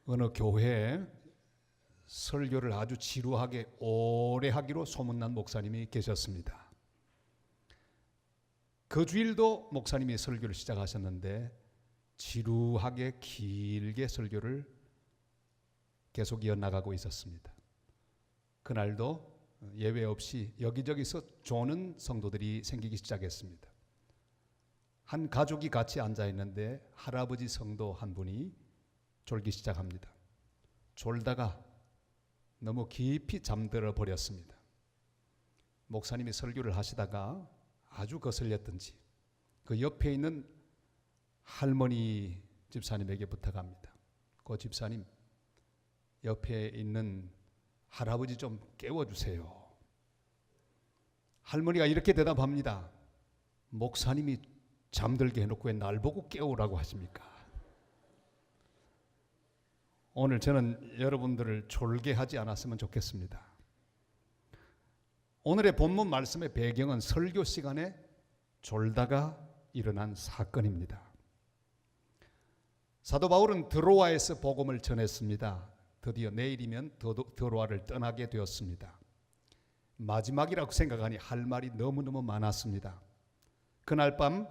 어느 교회에 설교를 아주 지루하게 오래 하기로 소문난 목사님이 계셨습니다. 그 주일도 목사님이 설교를 시작하셨는데 지루하게 길게 설교를 계속 이어나가고 있었습니다. 그날도 예외 없이 여기저기서 조는 성도들이 생기기 시작했습니다. 한 가족이 같이 앉아 있는데 할아버지 성도 한 분이 졸기 시작합니다. 졸다가 너무 깊이 잠들어 버렸습니다. 목사님이 설교를 하시다가 아주 거슬렸던지 그 옆에 있는 할머니 집사님에게 부탁합니다. 그 집사님, 옆에 있는 할아버지 좀 깨워주세요. 할머니가 이렇게 대답합니다. 목사님이 잠들게 해놓고 왜 날 보고 깨우라고 하십니까? 오늘 저는 여러분들을 졸게 하지 않았으면 좋겠습니다. 오늘의 본문 말씀의 배경은 설교 시간에 졸다가 일어난 사건입니다. 사도 바울은 드로아에서 복음을 전했습니다. 드디어 내일이면 드로아를 떠나게 되었습니다. 마지막이라고 생각하니 할 말이 너무너무 많았습니다. 그날 밤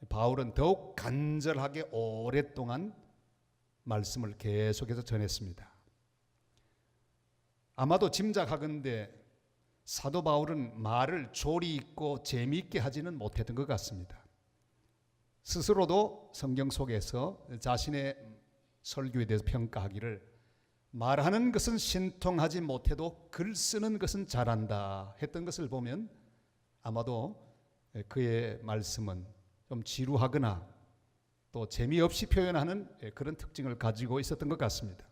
바울은 더욱 간절하게 오랫동안 말씀을 계속해서 전했습니다. 아마도 짐작하건대 사도 바울은 말을 조리 있고 재미있게 하지는 못했던 것 같습니다. 스스로도 성경 속에서 자신의 설교에 대해서 평가하기를 말하는 것은 신통하지 못해도 글 쓰는 것은 잘한다 했던 것을 보면 아마도 그의 말씀은 좀 지루하거나 또 재미없이 표현하는 그런 특징을 가지고 있었던 것 같습니다.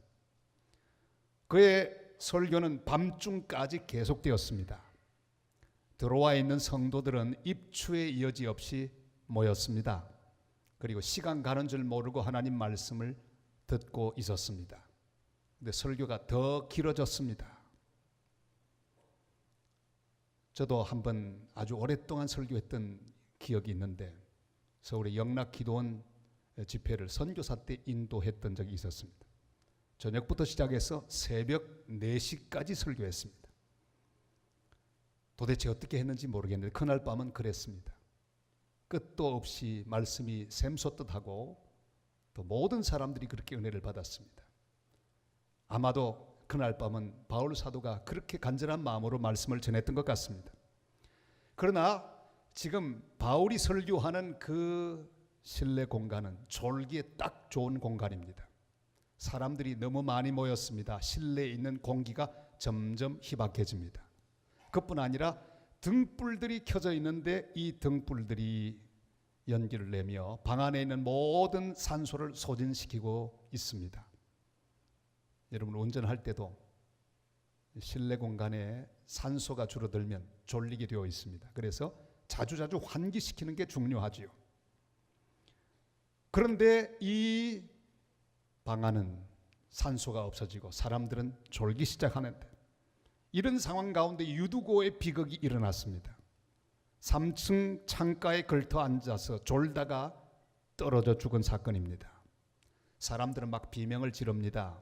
그의 설교는 밤중까지 계속되었습니다. 드로아에 있는 성도들은 입추의 여지 없이 모였습니다. 그리고 시간 가는 줄 모르고 하나님 말씀을 듣고 있었습니다. 근데 설교가 더 길어졌습니다. 저도 한번 아주 오랫동안 설교했던 기억이 있는데 서울의 영락기도원 집회를 선교사 때 인도했던 적이 있었습니다. 저녁부터 시작해서 새벽 4시까지 설교했습니다. 도대체 어떻게 했는지 모르겠는데 그날 밤은 그랬습니다. 끝도 없이 말씀이 샘솟듯하고 또 모든 사람들이 그렇게 은혜를 받았습니다. 아마도 그날 밤은 바울 사도가 그렇게 간절한 마음으로 말씀을 전했던 것 같습니다. 그러나 지금 바울이 설교하는 그 실내 공간은 졸기에 딱 좋은 공간입니다. 사람들이 너무 많이 모였습니다. 실내에 있는 공기가 점점 희박해집니다. 그뿐 아니라 등불들이 켜져 있는데 이 등불들이 연기를 내며 방 안에 있는 모든 산소를 소진시키고 있습니다. 여러분 운전할 때도 실내 공간에 산소가 줄어들면 졸리게 되어 있습니다. 그래서 자주자주 환기시키는 게 중요하지요. 그런데 이 방 안은 산소가 없어지고 사람들은 졸기 시작하는데 이런 상황 가운데 유두고의 비극이 일어났습니다. 3층 창가에 걸터 앉아서 졸다가 떨어져 죽은 사건입니다. 사람들은 막 비명을 지릅니다.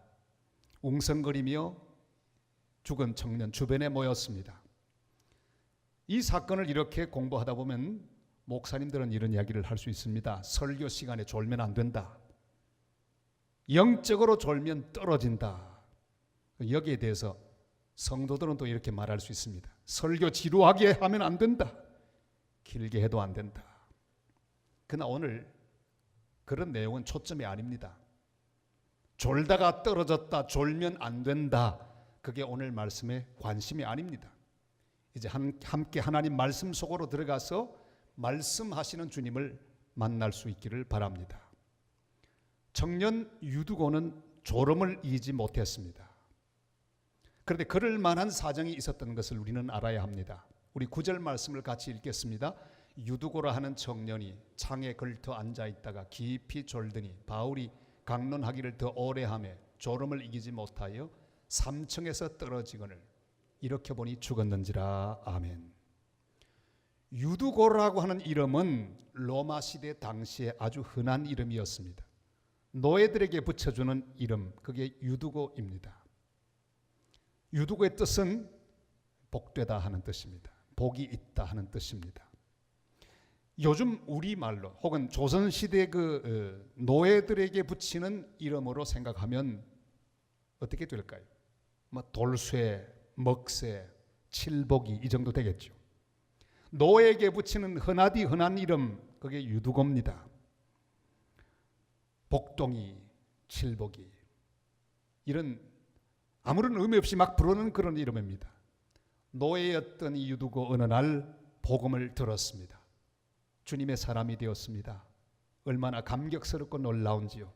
웅성거리며 죽은 청년 주변에 모였습니다. 이 사건을 이렇게 공부하다 보면 목사님들은 이런 이야기를 할 수 있습니다. 설교 시간에 졸면 안 된다. 영적으로 졸면 떨어진다. 여기에 대해서 성도들은 또 이렇게 말할 수 있습니다. 설교 지루하게 하면 안 된다. 길게 해도 안 된다. 그러나 오늘 그런 내용은 초점이 아닙니다. 졸다가 떨어졌다, 졸면 안 된다. 그게 오늘 말씀의 관심이 아닙니다. 이제 함께 하나님 말씀 속으로 들어가서 말씀하시는 주님을 만날 수 있기를 바랍니다. 청년 유두고는 졸음을 이기지 못했습니다. 그런데 그럴 만한 사정이 있었던 것을 우리는 알아야 합니다. 우리 9절 말씀을 같이 읽겠습니다. 유두고라 하는 청년이 창에 걸터 앉아있다가 깊이 졸더니 바울이 강론하기를 더 오래 하며 졸음을 이기지 못하여 3층에서 떨어지거늘 일으켜보니 죽었는지라. 아멘. 유두고라고 하는 이름은 로마 시대 당시에 아주 흔한 이름이었습니다. 노예들에게 붙여주는 이름, 그게 유두고입니다. 유두고의 뜻은 복되다 하는 뜻입니다. 복이 있다 하는 뜻입니다. 요즘 우리말로 혹은 조선시대 그 노예들에게 붙이는 이름으로 생각하면 어떻게 될까요? 뭐 돌쇠, 먹새, 칠복이 이 정도 되겠죠. 노예에게 붙이는 흔한 이름, 그게 유두고입니다. 복동이, 칠복이, 이런 아무런 의미 없이 막 부르는 그런 이름입니다. 노예였던 이 유두고 어느 날 복음을 들었습니다. 주님의 사람이 되었습니다. 얼마나 감격스럽고 놀라운지요.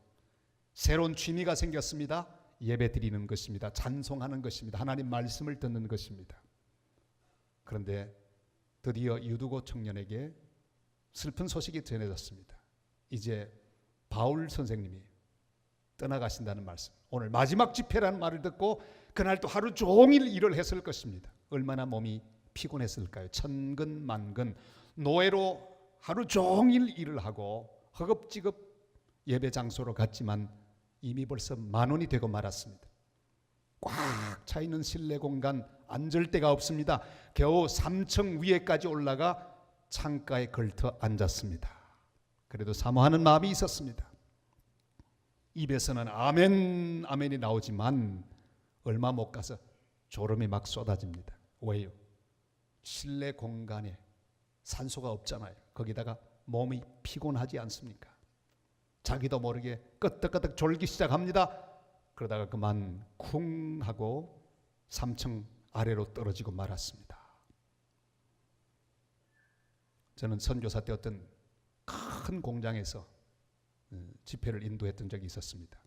새로운 취미가 생겼습니다. 예배 드리는 것입니다. 찬송하는 것입니다. 하나님 말씀을 듣는 것입니다. 그런데 드디어 유두고 청년에게 슬픈 소식이 전해졌습니다. 이제 바울 선생님이 떠나가신다는 말씀, 오늘 마지막 집회라는 말을 듣고 그날 또 하루 종일 일을 했을 것입니다. 얼마나 몸이 피곤했을까요? 천근만근 노예로 하루 종일 일을 하고 허겁지겁 예배 장소로 갔지만 이미 벌써 10,000원이 되고 말았습니다. 꽉 차있는 실내 공간 앉을 데가 없습니다. 겨우 3층 위에까지 올라가 창가에 걸터 앉았습니다. 그래도 사모하는 마음이 있었습니다. 입에서는 아멘, 아멘이 나오지만 얼마 못 가서 졸음이 막 쏟아집니다. 왜요? 실내 공간에 산소가 없잖아요. 거기다가 몸이 피곤하지 않습니까? 자기도 모르게 끄덕끄덕 졸기 시작합니다. 그러다가 그만 쿵 하고 3층 아래로 떨어지고 말았습니다. 저는 선교사 때 어떤 큰 공장에서 집회를 인도했던 적이 있었습니다.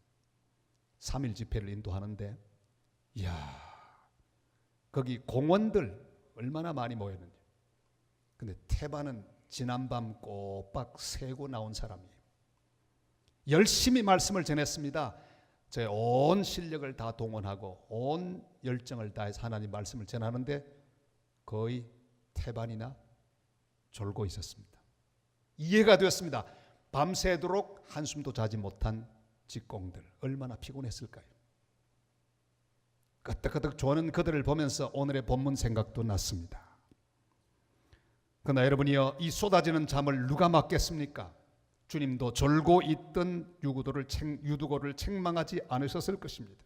3일 집회를 인도하는데 이야, 거기 공원들 얼마나 많이 모였는지. 근데 태반은 지난밤 꼬박 새고 나온 사람이에요. 열심히 말씀을 전했습니다. 제 온 실력을 다 동원하고 온 열정을 다해서 하나님 말씀을 전하는데 거의 태반이나 졸고 있었습니다. 이해가 되었습니다. 밤새도록 한숨도 자지 못한 직공들 얼마나 피곤했을까요? 끄덕끄덕 조는 그들을 보면서 오늘의 본문 생각도 났습니다. 그러나 여러분이요, 이 쏟아지는 잠을 누가 막겠습니까? 주님도 졸고 있던 유두고를 책망하지 않으셨을 것입니다.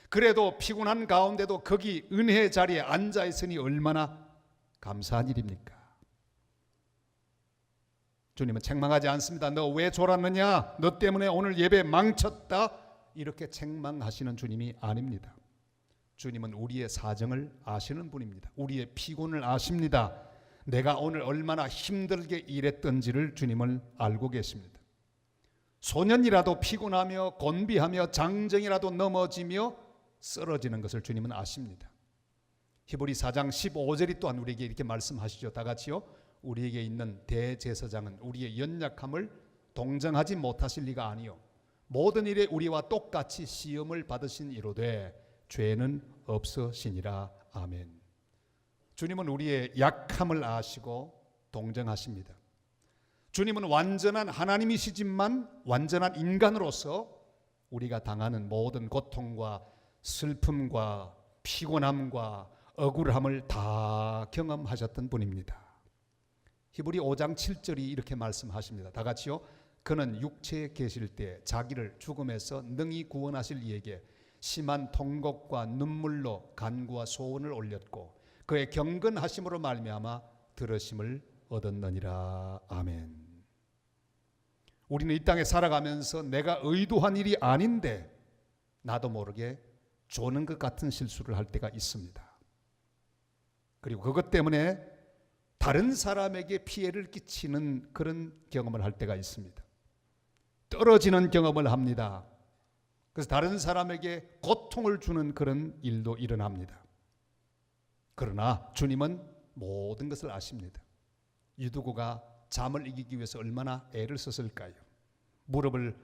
그래도 피곤한 가운데도 거기 은혜의 자리에 앉아 있으니 얼마나 감사한 일입니까? 주님은 책망하지 않습니다. 너 왜 졸았느냐? 너 때문에 오늘 예배 망쳤다. 이렇게 책망하시는 주님이 아닙니다. 주님은 우리의 사정을 아시는 분입니다. 우리의 피곤을 아십니다. 내가 오늘 얼마나 힘들게 일했던지를 주님은 알고 계십니다. 소년이라도 피곤하며 곤비하며 장정이라도 넘어지며 쓰러지는 것을 주님은 아십니다. 히브리 4장 15절이 또한 우리에게 이렇게 말씀하시죠. 다 같이요. 우리에게 있는 대제사장은 우리의 연약함을 동정하지 못하실 리가 아니요 모든 일에 우리와 똑같이 시험을 받으신 이로되 죄는 없으시니라. 아멘. 주님은 우리의 약함을 아시고 동정하십니다. 주님은 완전한 하나님이시지만 완전한 인간으로서 우리가 당하는 모든 고통과 슬픔과 피곤함과 억울함을 다 경험하셨던 분입니다. 히브리 5장 7절이 이렇게 말씀하십니다. 다 같이요. 그는 육체에 계실 때 자기를 죽음에서 능히 구원하실 이에게 심한 통곡과 눈물로 간구와 소원을 올렸고 그의 경건하심으로 말미암아 들으심을 얻었느니라. 아멘. 우리는 이 땅에 살아가면서 내가 의도한 일이 아닌데 나도 모르게 조는 것 같은 실수를 할 때가 있습니다. 그리고 그것 때문에 다른 사람에게 피해를 끼치는 그런 경험을 할 때가 있습니다. 떨어지는 경험을 합니다. 그래서 다른 사람에게 고통을 주는 그런 일도 일어납니다. 그러나 주님은 모든 것을 아십니다. 유두고가 잠을 이기기 위해서 얼마나 애를 썼을까요? 무릎을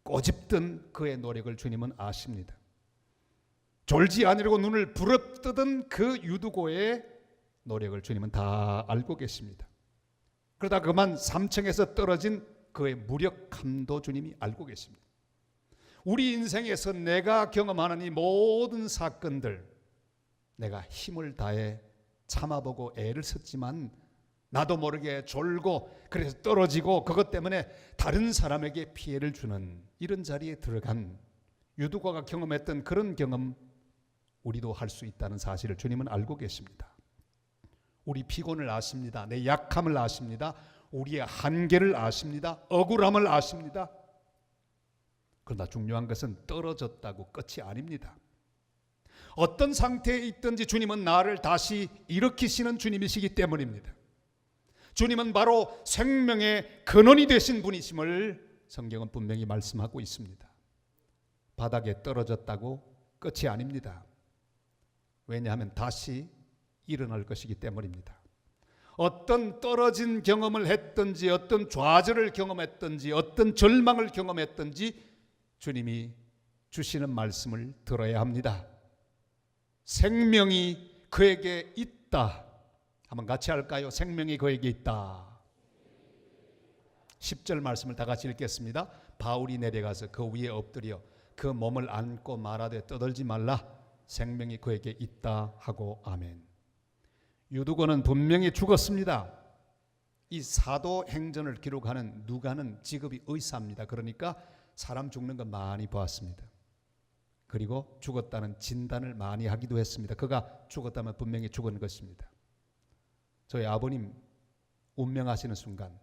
꼬집던 그의 노력을 주님은 아십니다. 졸지 않으려고 눈을 부릅뜨던 그 유두고의 노력을 주님은 다 알고 계십니다. 그러다 그만 3층에서 떨어진 그의 무력함도 주님이 알고 계십니다. 우리 인생에서 내가 경험하는 이 모든 사건들, 내가 힘을 다해 참아보고 애를 썼지만 나도 모르게 졸고 그래서 떨어지고 그것 때문에 다른 사람에게 피해를 주는 이런 자리에 들어간 유두과가 경험했던 그런 경험, 우리도 할 수 있다는 사실을 주님은 알고 계십니다. 우리 피곤을 아십니다. 내 약함을 아십니다. 우리의 한계를 아십니다. 억울함을 아십니다. 그러나 중요한 것은 떨어졌다고 끝이 아닙니다. 어떤 상태에 있든지 주님은 나를 다시 일으키시는 주님이시기 때문입니다. 주님은 바로 생명의 근원이 되신 분이심을 성경은 분명히 말씀하고 있습니다. 바닥에 떨어졌다고 끝이 아닙니다. 왜냐하면 다시 일어날 것이기 때문입니다. 어떤 떨어진 경험을 했든지 어떤 좌절을 경험했든지 어떤 절망을 경험했든지 주님이 주시는 말씀을 들어야 합니다. 생명이 그에게 있다. 한번 같이 할까요? 생명이 그에게 있다. 10절 말씀을 다 같이 읽겠습니다. 바울이 내려가서 그 위에 엎드려 그 몸을 안고 말하되 떠들지 말라. 생명이 그에게 있다 하고 아멘. 유두고는 분명히 죽었습니다. 이 사도행전을 기록하는 누가는 직업이 의사입니다. 그러니까 사람 죽는 거 많이 보았습니다. 그리고 죽었다는 진단을 많이 하기도 했습니다. 그가 죽었다면 분명히 죽은 것입니다. 저희 아버님 운명하시는 순간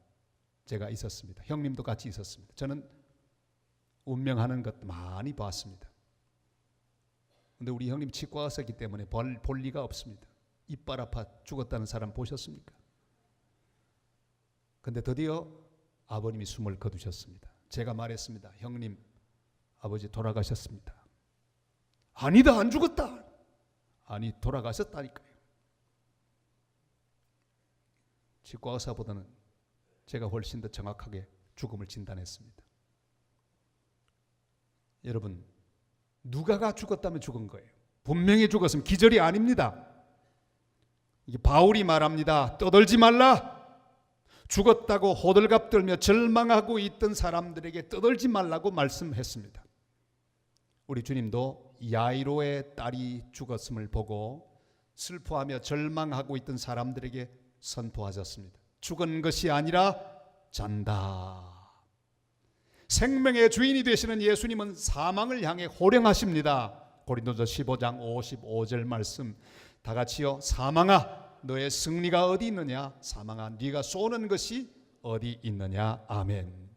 제가 있었습니다. 형님도 같이 있었습니다. 저는 운명하는 것 많이 봤습니다. 그런데 우리 형님 치과 의사이기 때문에 볼 리가 없습니다. 이빨 아파 죽었다는 사람 보셨습니까? 그런데 드디어 아버님이 숨을 거두셨습니다. 제가 말했습니다. 형님, 아버지 돌아가셨습니다. 아니다, 안 죽었다. 아니, 돌아가셨다니까요. 치과 의사보다는 제가 훨씬 더 정확하게 죽음을 진단했습니다. 여러분, 누가가 죽었다면 죽은 거예요. 분명히 죽었으면 기절이 아닙니다. 이게 바울이 말합니다. 떠들지 말라. 죽었다고 호들갑 떨며 절망하고 있던 사람들에게 떠들지 말라고 말씀했습니다. 우리 주님도 야이로의 딸이 죽었음을 보고 슬퍼하며 절망하고 있던 사람들에게 선포하셨습니다. 죽은 것이 아니라 잔다. 생명의 주인이 되시는 예수님은 사망을 향해 호령하십니다. 고린도서 15장 55절 말씀 다 같이요. 사망아 너의 승리가 어디 있느냐? 사망아 네가 쏘는 것이 어디 있느냐? 아멘.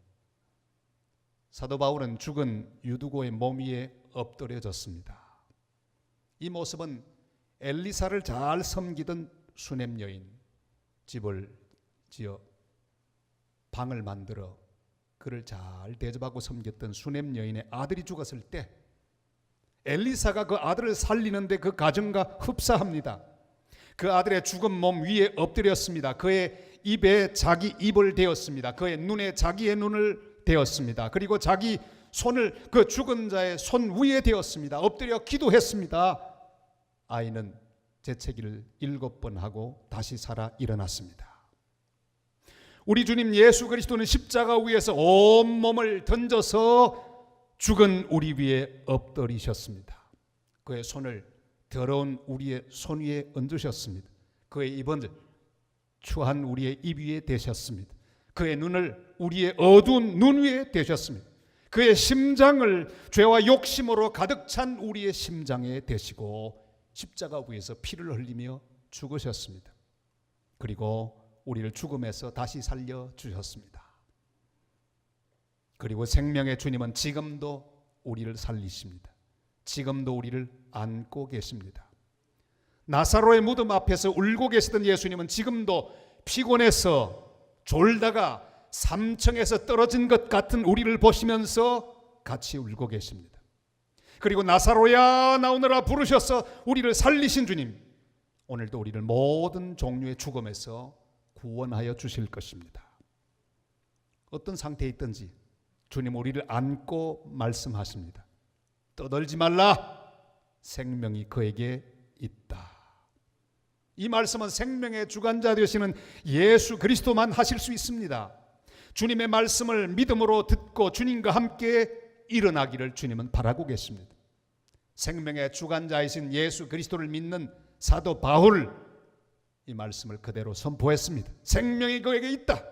사도 바울은 죽은 유두고의 몸 위에 엎드려졌습니다. 이 모습은 엘리사를 잘 섬기던 수냄 여인, 집을 지어 방을 만들어 그를 잘 대접하고 섬겼던 수냄 여인의 아들이 죽었을 때 엘리사가 그 아들을 살리는데 그 가정과 흡사합니다. 그 아들의 죽은 몸 위에 엎드렸습니다. 그의 입에 자기 입을 대었습니다. 그의 눈에 자기의 눈을 대었습니다. 그리고 자기 손을 그 죽은 자의 손 위에 대었습니다. 엎드려 기도했습니다. 아이는 재채기를 7번 하고 다시 살아 일어났습니다. 우리 주님 예수 그리스도는 십자가 위에서 온몸을 던져서 죽은 우리 위에 엎드리셨습니다. 그의 손을 더러운 우리의 손 위에 얹으셨습니다. 그의 입은 추한 우리의 입 위에 대셨습니다. 그의 눈을 우리의 어두운 눈 위에 대셨습니다. 그의 심장을 죄와 욕심으로 가득 찬 우리의 심장에 대시고 십자가 위에서 피를 흘리며 죽으셨습니다. 그리고 우리를 죽음에서 다시 살려주셨습니다. 그리고 생명의 주님은 지금도 우리를 살리십니다. 지금도 우리를 안고 계십니다. 나사로의 무덤 앞에서 울고 계시던 예수님은 지금도 피곤해서 졸다가 3층에서 떨어진 것 같은 우리를 보시면서 같이 울고 계십니다. 그리고 나사로야 나오너라 부르셔서 우리를 살리신 주님, 오늘도 우리를 모든 종류의 죽음에서 구원하여 주실 것입니다. 어떤 상태에 있든지 주님 우리를 안고 말씀하십니다. 떠들지 말라. 생명이 그에게 있다. 이 말씀은 생명의 주관자 되시는 예수 그리스도만 하실 수 있습니다. 주님의 말씀을 믿음으로 듣고 주님과 함께 일어나기를 주님은 바라고 계십니다. 생명의 주관자이신 예수 그리스도를 믿는 사도 바울, 이 말씀을 그대로 선포했습니다. 생명이 그에게 있다.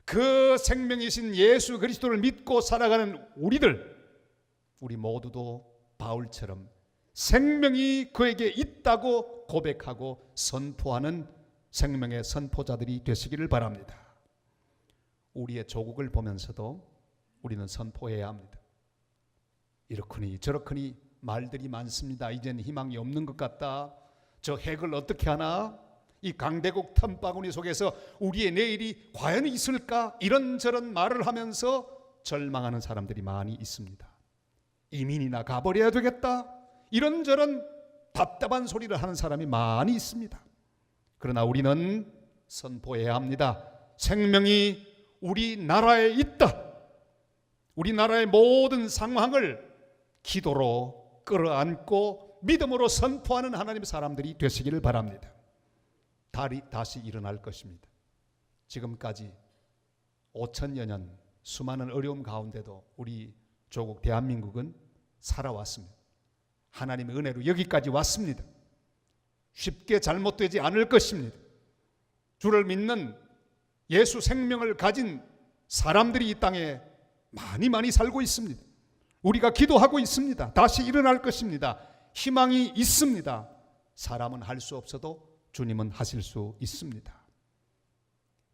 그 생명이신 예수 그리스도를 믿고 살아가는 우리 모두도 바울처럼 생명이 그에게 있다고 고백하고 선포하는 생명의 선포자들이 되시기를 바랍니다. 우리의 조국을 보면서도 우리는 선포해야 합니다. 이렇거니 저렇거니 말들이 많습니다. 이제는 희망이 없는 것 같다. 저 핵을 어떻게 하나? 이 강대국 틈바구니 속에서 우리의 내일이 과연 있을까? 이런저런 말을 하면서 절망하는 사람들이 많이 있습니다. 이민이나 가버려야 되겠다. 이런저런 답답한 소리를 하는 사람이 많이 있습니다. 그러나 우리는 선포해야 합니다. 생명이 우리나라에 있다. 우리나라의 모든 상황을 기도로 끌어안고 믿음으로 선포하는 하나님의 사람들이 되시기를 바랍니다. 다시 일어날 것입니다. 지금까지 5천여 년 수많은 어려움 가운데도 우리 조국 대한민국은 살아왔습니다. 하나님의 은혜로 여기까지 왔습니다. 쉽게 잘못되지 않을 것입니다. 주를 믿는 예수 생명을 가진 사람들이 이 땅에 많이 살고 있습니다. 우리가 기도하고 있습니다. 다시 일어날 것입니다. 희망이 있습니다. 사람은 할 수 없어도 주님은 하실 수 있습니다.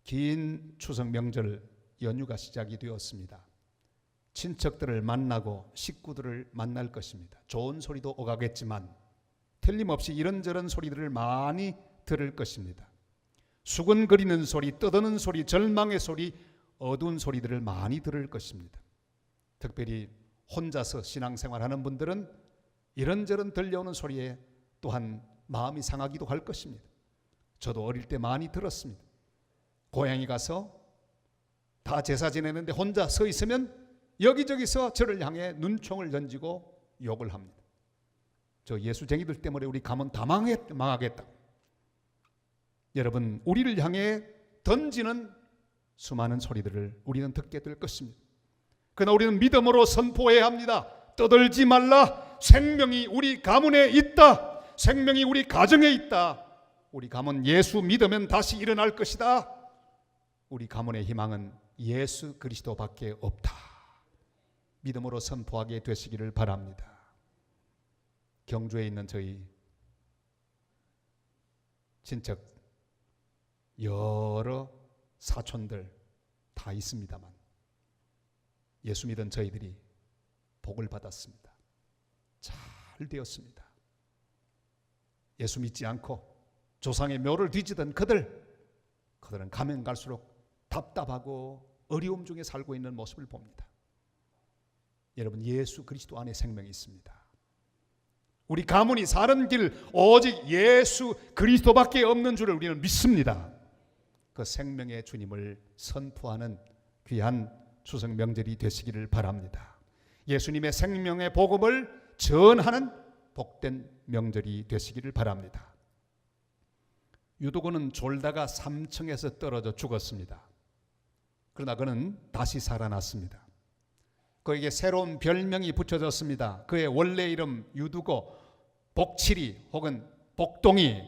긴 추석 명절 연휴가 시작이 되었습니다. 친척들을 만나고 식구들을 만날 것입니다. 좋은 소리도 오가겠지만 틀림없이 이런저런 소리들을 많이 들을 것입니다. 수근거리는 소리, 떠드는 소리, 절망의 소리, 어두운 소리들을 많이 들을 것입니다. 특별히 혼자서 신앙생활하는 분들은 이런저런 들려오는 소리에 또한 마음이 상하기도 할 것입니다. 저도 어릴 때 많이 들었습니다. 고향에 가서 다 제사 지내는데 혼자 서 있으면 여기저기서 저를 향해 눈총을 던지고 욕을 합니다. 저 예수쟁이들 때문에 우리 가문 다 망하겠다. 여러분, 우리를 향해 던지는 수많은 소리들을 우리는 듣게 될 것입니다. 그러나 우리는 믿음으로 선포해야 합니다. 떠들지 말라. 생명이 우리 가문에 있다. 생명이 우리 가정에 있다. 우리 가문 예수 믿으면 다시 일어날 것이다. 우리 가문의 희망은 예수 그리스도밖에 없다. 믿음으로 선포하게 되시기를 바랍니다. 경주에 있는 저희 친척 여러 사촌들 다 있습니다만 예수 믿은 저희들이 복을 받았습니다. 잘 되었습니다. 예수 믿지 않고 조상의 묘를 뒤지던 그들은 가면 갈수록 답답하고 어려움 중에 살고 있는 모습을 봅니다. 여러분, 예수 그리스도 안에 생명이 있습니다. 우리 가문이 사는 길 오직 예수 그리스도밖에 없는 줄을 우리는 믿습니다. 그 생명의 주님을 선포하는 귀한 추석 명절이 되시기를 바랍니다. 예수님의 생명의 복음을 전하는 복된 명절이 되시기를 바랍니다. 유도고는 졸다가 3층에서 떨어져 죽었습니다. 그러나 그는 다시 살아났습니다. 그에게 새로운 별명이 붙여졌습니다. 그의 원래 이름 유두고, 복칠이 혹은 복동이,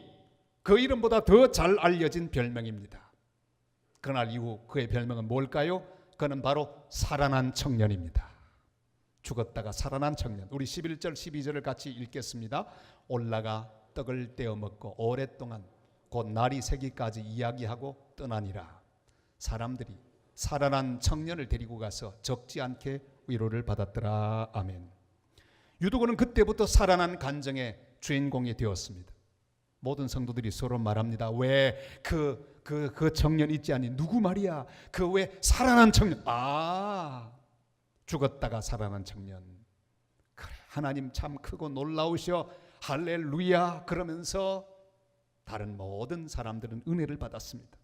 그 이름보다 더 잘 알려진 별명입니다. 그날 이후 그의 별명은 뭘까요? 그는 바로 살아난 청년입니다. 죽었다가 살아난 청년. 우리 11절 12절을 같이 읽겠습니다. 올라가 떡을 떼어 먹고 오랫동안 곧 날이 새기까지 이야기하고 떠나니라. 사람들이 살아난 청년을 데리고 가서 적지 않게 위로를 받았더라. 아멘. 유두고는 그때부터 살아난 간정의 주인공이 되었습니다. 모든 성도들이 서로 말합니다. 왜 그 청년 있지 않니? 누구 말이야? 그 왜 살아난 청년? 죽었다가 살아난 청년. 그래, 하나님 참 크고 놀라우셔. 할렐루야. 그러면서 다른 모든 사람들은 은혜를 받았습니다.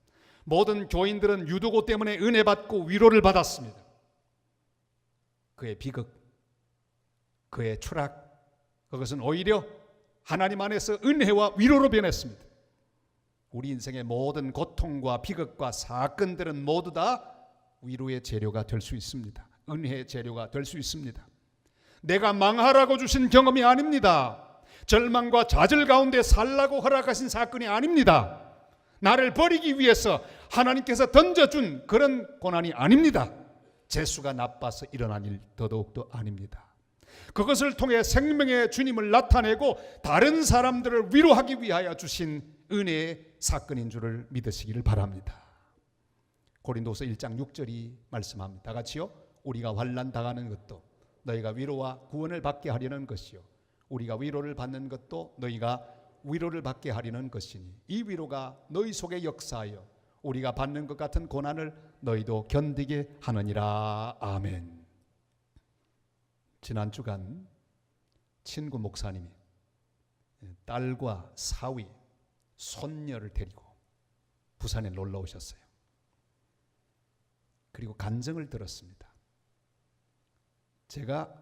모든 교인들은 유두고 때문에 은혜 받고 위로를 받았습니다. 그의 비극, 그의 추락, 그것은 오히려 하나님 안에서 은혜와 위로로 변했습니다. 우리 인생의 모든 고통과 비극과 사건들은 모두 다 위로의 재료가 될 수 있습니다. 은혜의 재료가 될 수 있습니다. 내가 망하라고 주신 경험이 아닙니다. 절망과 좌절 가운데 살라고 허락하신 사건이 아닙니다. 나를 버리기 위해서 하나님께서 던져준 그런 고난이 아닙니다. 재수가 나빠서 일어난 일 더더욱도 아닙니다. 그것을 통해 생명의 주님을 나타내고 다른 사람들을 위로하기 위하여 주신 은혜의 사건인 줄을 믿으시기를 바랍니다. 고린도서 1장 6절이 말씀합니다. 다 같이요. 우리가 환난 당하는 것도 너희가 위로와 구원을 받게 하려는 것이요 우리가 위로를 받는 것도 너희가 위로를 받게 하려는 것이니 이 위로가 너희 속에 역사하여 우리가 받는 것 같은 고난을 너희도 견디게 하느니라. 아멘. 지난 주간 친구 목사님이 딸과 사위, 손녀를 데리고 부산에 놀러 오셨어요. 그리고 간증을 들었습니다. 제가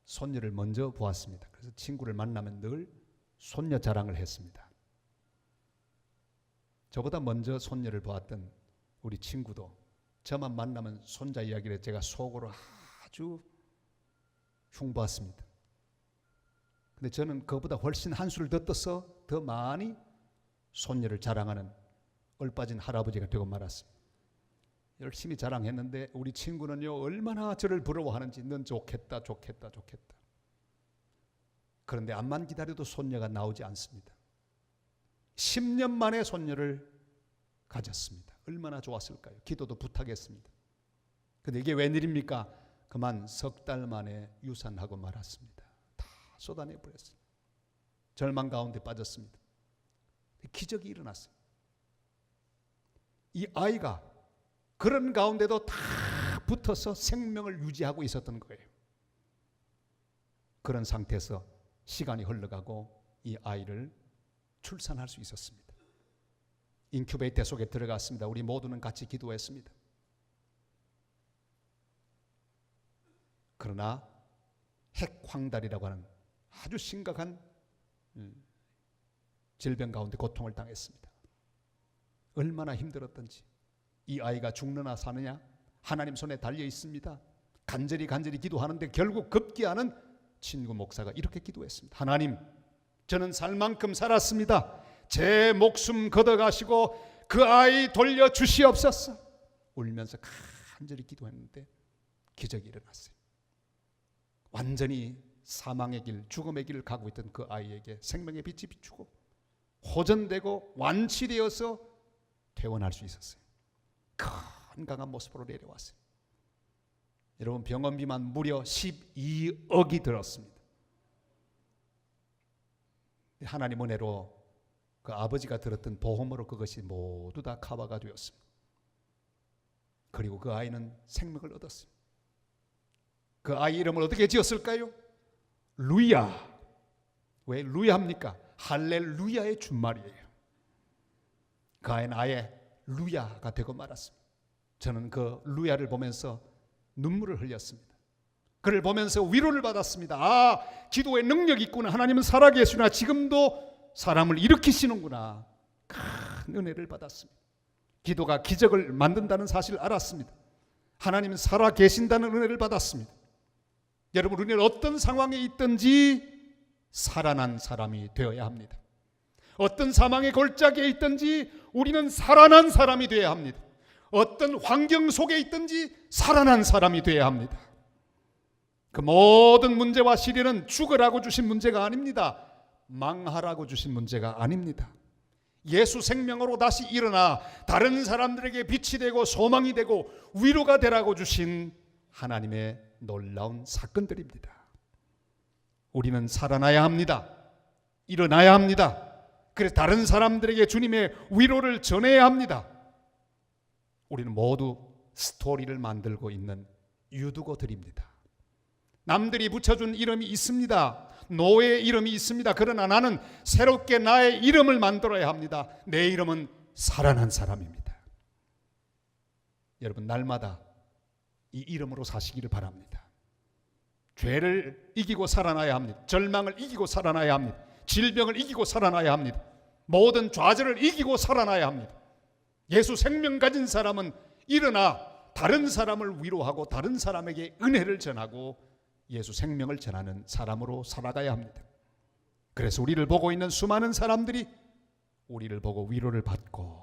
손녀를 먼저 보았습니다. 그래서 친구를 만나면 늘 손녀 자랑을 했습니다. 저보다 먼저 손녀를 보았던 우리 친구도 저만 만나면 손자 이야기를 제가 속으로 아주 흉보았습니다. 근데 저는 그보다 훨씬 한 수를 더 떠서 더 많이 손녀를 자랑하는 얼빠진 할아버지가 되고 말았습니다. 열심히 자랑했는데 우리 친구는요 얼마나 저를 부러워하는지 넌 좋겠다 좋겠다 좋겠다. 그런데 암만 기다려도 손녀가 나오지 않습니다. 10년 만에 손녀를 가졌습니다. 얼마나 좋았을까요? 기도도 부탁했습니다. 근데 이게 웬일입니까? 그만 석 달 만에 유산하고 말았습니다. 다 쏟아내버렸습니다. 절망 가운데 빠졌습니다. 기적이 일어났어요. 이 아이가 그런 가운데도 다 붙어서 생명을 유지하고 있었던 거예요. 그런 상태에서 시간이 흘러가고 이 아이를 출산할 수 있었습니다. 인큐베이터 속에 들어갔습니다. 우리 모두는 같이 기도했습니다. 그러나 핵황달이라고 하는 아주 심각한 질병 가운데 고통을 당했습니다. 얼마나 힘들었던지. 이 아이가 죽느냐 사느냐 하나님 손에 달려 있습니다. 간절히 기도하는데 결국 급기야는 친구 목사가 이렇게 기도했습니다. 하나님, 저는 살 만큼 살았습니다. 제 목숨 걷어가시고 그 아이 돌려주시옵소서. 울면서 간절히 기도했는데 기적이 일어났어요. 완전히 사망의 길, 죽음의 길을 가고 있던 그 아이에게 생명의 빛이 비추고 호전되고 완치되어서 퇴원할 수 있었어요. 건강한 모습으로 내려왔어요. 여러분, 병원비만 무려 12억이 들었습니다. 하나님 은혜로 그 아버지가 들었던 보험으로 그것이 모두 다 커버가 되었습니다. 그리고 그 아이는 생명을 얻었습니다. 그 아이 이름을 어떻게 지었을까요? 루야. 왜 루야합니까? 할렐루야의 준말이에요. 그 아이는 아예 루야가 되고 말았습니다. 저는 그 루야를 보면서 눈물을 흘렸습니다. 그를 보면서 위로를 받았습니다. 아, 기도의 능력이 있구나. 하나님은 살아계시구나. 지금도 사람을 일으키시는구나. 큰 은혜를 받았습니다. 기도가 기적을 만든다는 사실을 알았습니다. 하나님은 살아계신다는 은혜를 받았습니다. 여러분, 우리는 어떤 상황에 있든지 살아난 사람이 되어야 합니다. 어떤 사망의 골짜기에 있든지 우리는 살아난 사람이 되어야 합니다. 어떤 환경 속에 있든지 살아난 사람이 되어야 합니다. 그 모든 문제와 시련은 죽으라고 주신 문제가 아닙니다. 망하라고 주신 문제가 아닙니다. 예수 생명으로 다시 일어나 다른 사람들에게 빛이 되고 소망이 되고 위로가 되라고 주신 하나님의 놀라운 사건들입니다. 우리는 살아나야 합니다. 일어나야 합니다. 그래서 다른 사람들에게 주님의 위로를 전해야 합니다. 우리는 모두 스토리를 만들고 있는 유두고들입니다. 남들이 붙여준 이름이 있습니다. 노예의 이름이 있습니다. 그러나 나는 새롭게 나의 이름을 만들어야 합니다. 내 이름은 살아난 사람입니다. 여러분, 날마다 이 이름으로 사시기를 바랍니다. 죄를 이기고 살아나야 합니다. 절망을 이기고 살아나야 합니다. 질병을 이기고 살아나야 합니다. 모든 좌절을 이기고 살아나야 합니다. 예수 생명 가진 사람은 일어나 다른 사람을 위로하고 다른 사람에게 은혜를 전하고 예수 생명을 전하는 사람으로 살아가야 합니다. 그래서 우리를 보고 있는 수많은 사람들이 우리를 보고 위로를 받고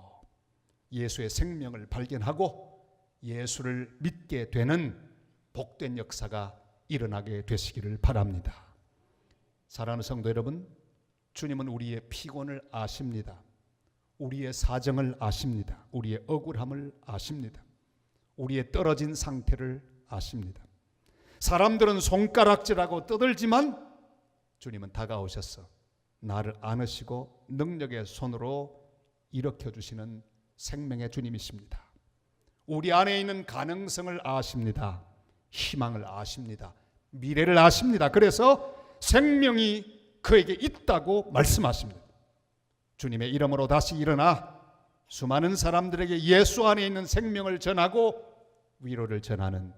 예수의 생명을 발견하고 예수를 믿게 되는 복된 역사가 일어나게 되시기를 바랍니다. 사랑하는 성도 여러분, 주님은 우리의 피곤을 아십니다. 우리의 사정을 아십니다. 우리의 억울함을 아십니다. 우리의 떨어진 상태를 아십니다. 사람들은 손가락질하고 떠들지만 주님은 다가오셔서 나를 안으시고 능력의 손으로 일으켜주시는 생명의 주님이십니다. 우리 안에 있는 가능성을 아십니다. 희망을 아십니다. 미래를 아십니다. 그래서 생명이 그에게 있다고 말씀하십니다. 주님의 이름으로 다시 일어나 수많은 사람들에게 예수 안에 있는 생명을 전하고 위로를 전하는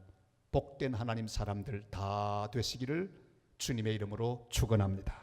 복된 하나님 사람들 다 되시기를 주님의 이름으로 축원합니다.